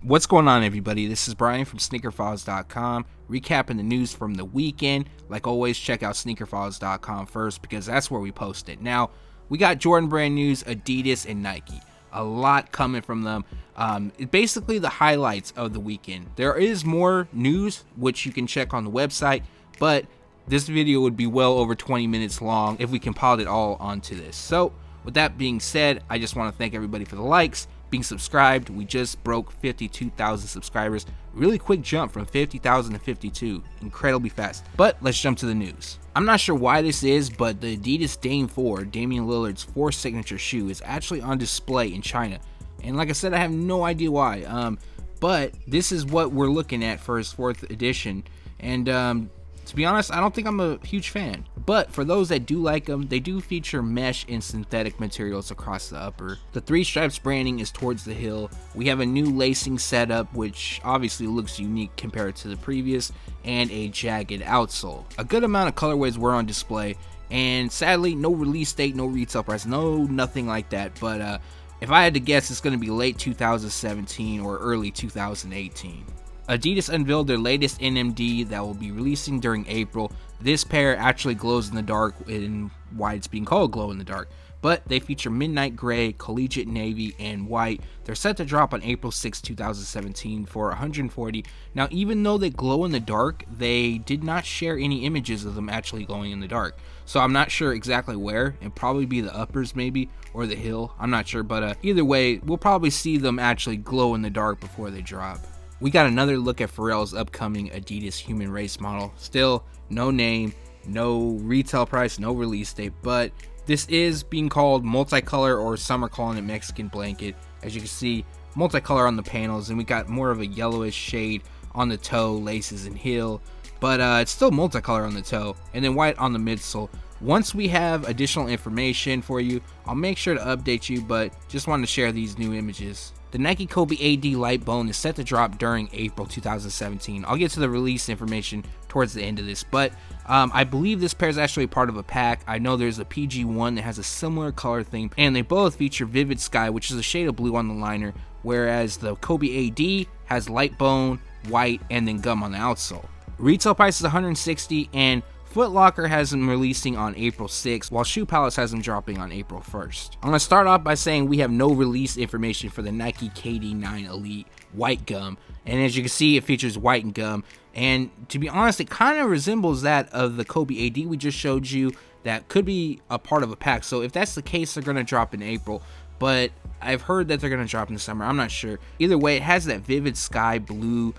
What's going on, everybody? This is Brian from SneakerFiles.com, recapping the news from the weekend. Like always, check out SneakerFiles.com first because that's where we post it. Now, we got Jordan brand news, Adidas, and Nike. A lot coming from them. Basically the highlights of the weekend. There is more news, which you can check on the website, but this video would be well over 20 minutes long if we compiled it all onto this. So, with that being said, I just want to thank everybody for the likes, being subscribed. We just broke 52,000 subscribers. Really quick jump from 50,000 to 52. Incredibly fast. But let's jump to the news. I'm not sure why this is, but the Adidas Dame 4, Damian Lillard's 4th signature shoe, is actually on display in China. And like I said, I have no idea why. But this is what we're looking at for his 4th edition. And to be honest, I don't think I'm a huge fan. But for those that do like them, they do feature mesh and synthetic materials across the upper. The 3 stripes branding is towards the heel. We have a new lacing setup, which obviously looks unique compared to the previous, and a jagged outsole. A good amount of colorways were on display, and sadly, no release date, no retail price, nothing like that. But if I had to guess, it's going to be late 2017 or early 2018. Adidas unveiled their latest NMD that will be releasing during April. This pair actually glows in the dark, and why it's being called glow in the dark. But they feature midnight gray, collegiate navy, and white. They're set to drop on April 6, 2017 for $140. Now, even though they glow in the dark, they did not share any images of them actually glowing in the dark. So I'm not sure exactly where. It'd probably be the uppers maybe, or the heel. I'm not sure, but either way, we'll probably see them actually glow in the dark before they drop. We got another look at Pharrell's upcoming Adidas Human Race model. Still, no name, no retail price, no release date, but this is being called multicolor, or some are calling it Mexican blanket. As you can see, multicolor on the panels, and we got more of a yellowish shade on the toe, laces, and heel, but it's still multicolor on the toe, and then white on the midsole. Once we have additional information for you, I'll make sure to update you, but just wanted to share these new images. The Nike Kobe AD Light Bone is set to drop during April 2017. I'll get to the release information towards the end of this, but I believe this pair is actually part of a pack. I know there's a PG1 that has a similar color theme, and they both feature Vivid Sky, which is a shade of blue on the liner, whereas the Kobe AD has light bone, white, and then gum on the outsole. Retail price is $160, and Foot Locker has them releasing on April 6th, while Shoe Palace has them dropping on April 1st. I'm going to start off by saying we have no release information for the Nike KD9 Elite white gum, and as you can see, it features white and gum, and to be honest, it kind of resembles that of the Kobe AD we just showed you. That could be a part of a pack, so if that's the case, they're going to drop in April, but I've heard that they're going to drop in the summer. I'm not sure. Either way, it has that vivid sky blue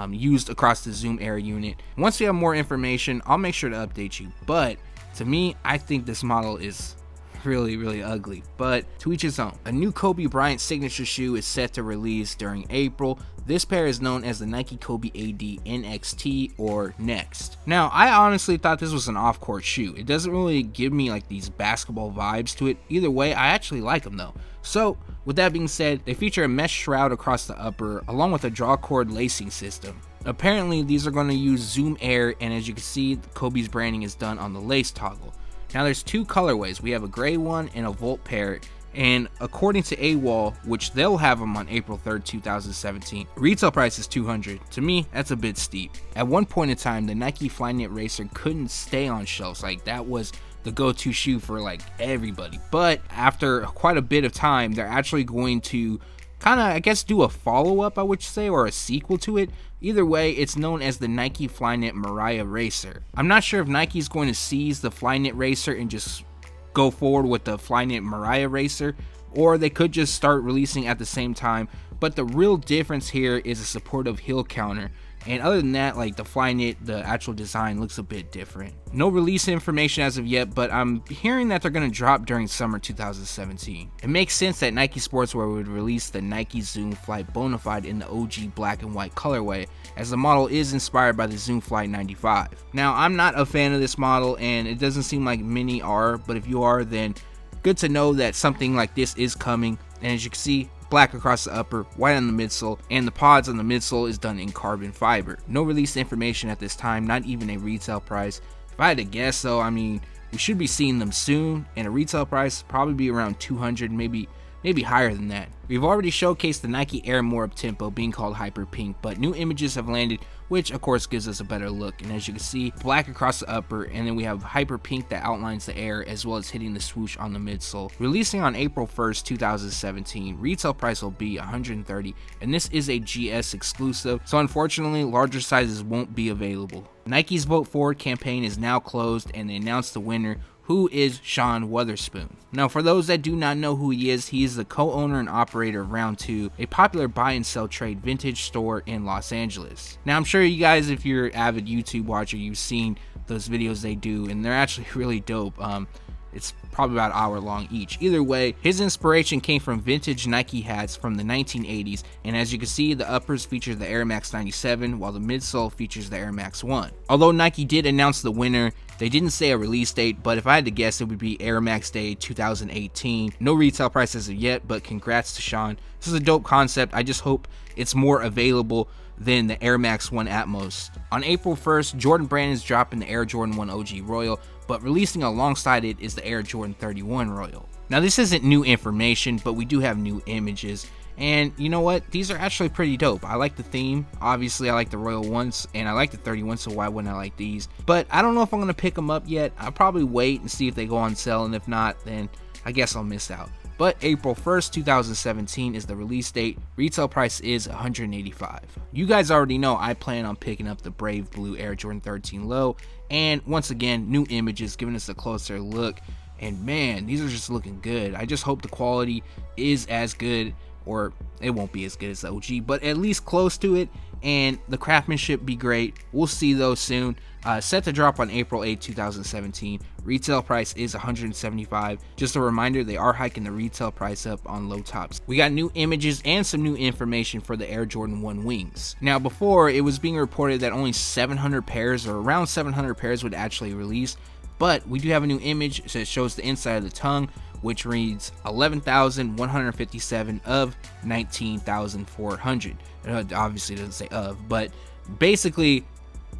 used across the Zoom Air unit. Once we have more information, I'll make sure to update you, but to me, I think this model is really ugly, but to each his own. A new Kobe Bryant signature shoe is set to release during April. This pair is known as the Nike Kobe AD NXT, or Next. Now, I honestly thought this was an off-court shoe. It doesn't really give me like these basketball vibes to it. Either way, I actually like them though. So, with that being said, they feature a mesh shroud across the upper, along with a draw cord lacing system. Apparently, these are going to use Zoom Air, and as you can see, Kobe's branding is done on the lace toggle. Now, there's 2 colorways. We have a gray one and a Volt pair, and according to AWOL, which they'll have them on April 3rd, 2017, retail price is $200. To me, that's a bit steep. At one point in time, the Nike Flyknit Racer couldn't stay on shelves. Like, that was the go-to shoe for like everybody. But after quite a bit of time, they're actually going to kind of, I guess, do a follow-up, I would say, or a sequel to it. Either way, it's known as the Nike Flyknit Mariah Racer. I'm not sure if Nike's going to seize the Flyknit Racer and just go forward with the Flyknit Mariah Racer, or they could just start releasing at the same time. But the real difference here is a supportive heel counter. And other than that, like the Flyknit, the actual design looks a bit different. No release information as of yet, but I'm hearing that they're going to drop during summer 2017. It makes sense that Nike Sportswear would release the Nike Zoom Flight Bonafide in the OG black and white colorway, as the model is inspired by the Zoom Flight 95. Now, I'm not a fan of this model, and it doesn't seem like many are, but if you are, then good to know that something like this is coming. And as you can see, black across the upper, white on the midsole, and the pods on the midsole is done in carbon fiber. No release information at this time, not even a retail price. If I had to guess though, I mean, we should be seeing them soon, and a retail price probably be around $200, maybe maybe higher than that. We've already showcased the Nike Air More Uptempo being called Hyper Pink, but new images have landed, which of course gives us a better look. And as you can see, black across the upper, and then we have Hyper Pink that outlines the air as well as hitting the swoosh on the midsole. Releasing on April 1st, 2017, retail price will be $130, and this is a GS exclusive, so unfortunately larger sizes won't be available. Nike's Vote Forward campaign is now closed, and they announced the winner, who is Xiii Wotherspoon. Now, for those that do not know who he is the co-owner and operator of Round 2, a popular buy and sell trade vintage store in Los Angeles. Now, I'm sure you guys, if you're an avid YouTube watcher, you've seen those videos they do, and they're actually really dope. It's probably about an hour long each. Either way, his inspiration came from vintage Nike hats from the 1980s, and as you can see, the uppers feature the Air Max 97, while the midsole features the Air Max 1. Although Nike did announce the winner, they didn't say a release date, but if I had to guess, it would be Air Max Day 2018. No retail price as of yet, but congrats to Xiii. This is a dope concept. I just hope it's more available than the Air Max 1 Atmos. On April 1st, Jordan Brand is dropping the Air Jordan 1 OG Royal, but releasing alongside it is the Air Jordan 31 Royal. Now, this isn't new information, but we do have new images, and you know what? These are actually pretty dope. I like the theme. Obviously, I like the Royal ones, and I like the 31, so why wouldn't I like these? But I don't know if I'm going to pick them up yet. I'll probably wait and see if they go on sale, and if not, then I guess I'll miss out. But April 1st, 2017 is the release date. Retail price is $185. You guys already know I plan on picking up the Brave Blue Air Jordan 13 Low, and once again, new images giving us a closer look, and man, these are just looking good. I just hope the quality is as good, or it won't be as good as the OG, but at least close to it, and the craftsmanship be great. We'll see those soon. Set to drop on April 8, 2017. Retail price is $175. Just a reminder, they are hiking the retail price up on low tops. We got new images and some new information for the Air Jordan 1 wings. Now, before, it was being reported that only 700 pairs, or around 700 pairs, would actually release, but we do have a new image that shows the inside of the tongue, which reads 11,157 of 19,400. Obviously it doesn't say of, but basically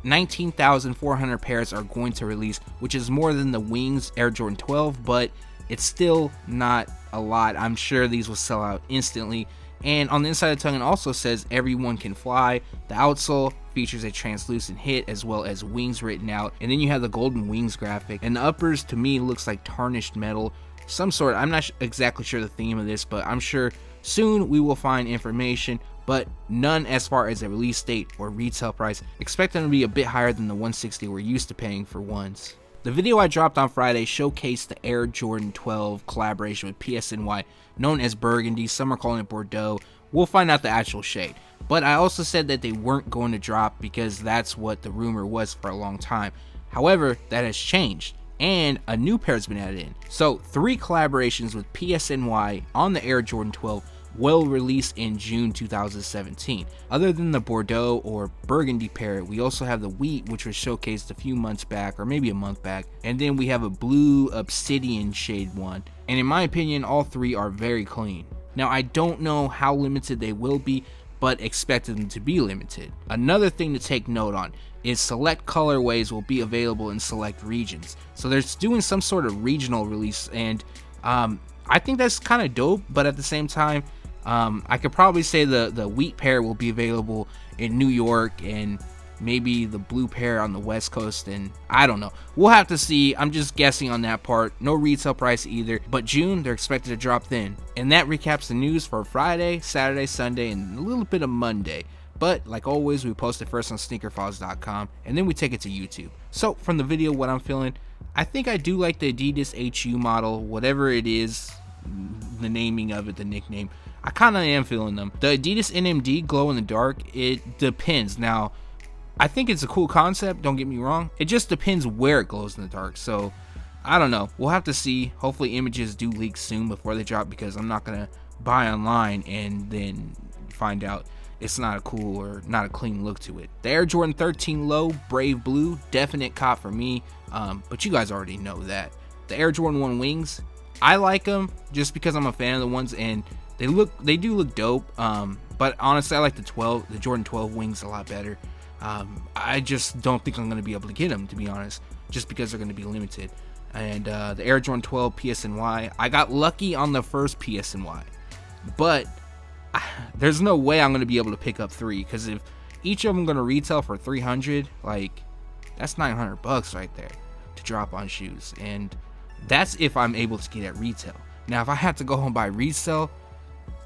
19,400 pairs are going to release, which is more than the Wings Air Jordan 12, but it's still not a lot. I'm sure these will sell out instantly. And on the inside of the tongue, it also says everyone can fly. The outsole features a translucent hit as well as wings written out, and then you have the golden wings graphic, and the uppers to me looks like tarnished metal, some sort. I'm not exactly sure the theme of this, but I'm sure soon we will find information, but none as far as a release date or retail price. Expect them to be a bit higher than the $160 we're used to paying for ones. The video I dropped on Friday showcased the Air Jordan 12 collaboration with PSNY, known as Burgundy. Some are calling it Bordeaux. We'll find out the actual shade. But I also said that they weren't going to drop because that's what the rumor was for a long time. However, that has changed, and a new pair has been added in. So 3 collaborations with PSNY on the Air Jordan 12 will release in June 2017. Other than the Bordeaux or Burgundy pair, we also have the Wheat, which was showcased a few months back, or maybe a month back, and then we have a blue obsidian shade one, and in my opinion all 3 are very clean. Now, I don't know how limited they will be, but expect them to be limited. Another thing to take note on is select colorways will be available in select regions, so they're doing some sort of regional release, and I think that's kind of dope. But at the same time, I could probably say the Wheat pair will be available in New York, and maybe the blue pair on the West Coast, and I don't know. We'll have to see. I'm just guessing on that part. No retail price either, but June, they're expected to drop then. And that recaps the news for Friday, Saturday, Sunday, and a little bit of Monday. But like always, we post it first on SneakerFiles.com, and then we take it to YouTube. So from the video, what I'm feeling, I think I do like the Adidas HU model, whatever it is, the naming of it, the nickname. I kind of am feeling them. The Adidas NMD Glow in the dark, it depends. Now, I think it's a cool concept, don't get me wrong. It just depends where it glows in the dark. So, I don't know. We'll have to see. Hopefully images do leak soon before they drop, because I'm not going to buy online and then find out it's not a cool or not a clean look to it. The Air Jordan 13 Low, Brave Blue, definite cop for me. But you guys already know that. The Air Jordan 1 wings, I like them just because I'm a fan of the ones, and they do look dope. But honestly, I like the Jordan 12 wings a lot better. I just don't think I'm going to be able to get them, to be honest, just because they're going to be limited. And the Air Jordan 12 PSNY, I got lucky on the first PSNY. but there's no way I'm going to be able to pick up 3, because if each of them going to retail for 300, like that's $900 right there to drop on shoes, and that's if I'm able to get at retail. Now if I have to go home by resale,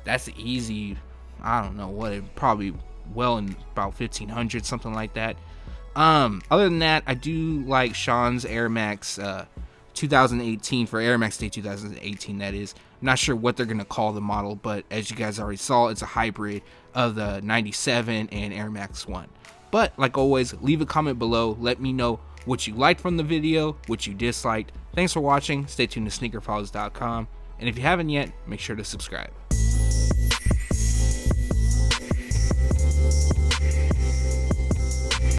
that's easy, I don't know what, it probably well in about 1500, something like that. Other than that, I do like Xiii's Air Max 2018 for Air Max Day 2018, that is. I'm not sure what they're going to call the model, but as you guys already saw, it's a hybrid of the 97 and Air Max 1. But like always, leave a comment below, let me know what you liked from the video, what you disliked. Thanks for watching, stay tuned to SneakerFiles.com, and if you haven't yet, make sure to subscribe.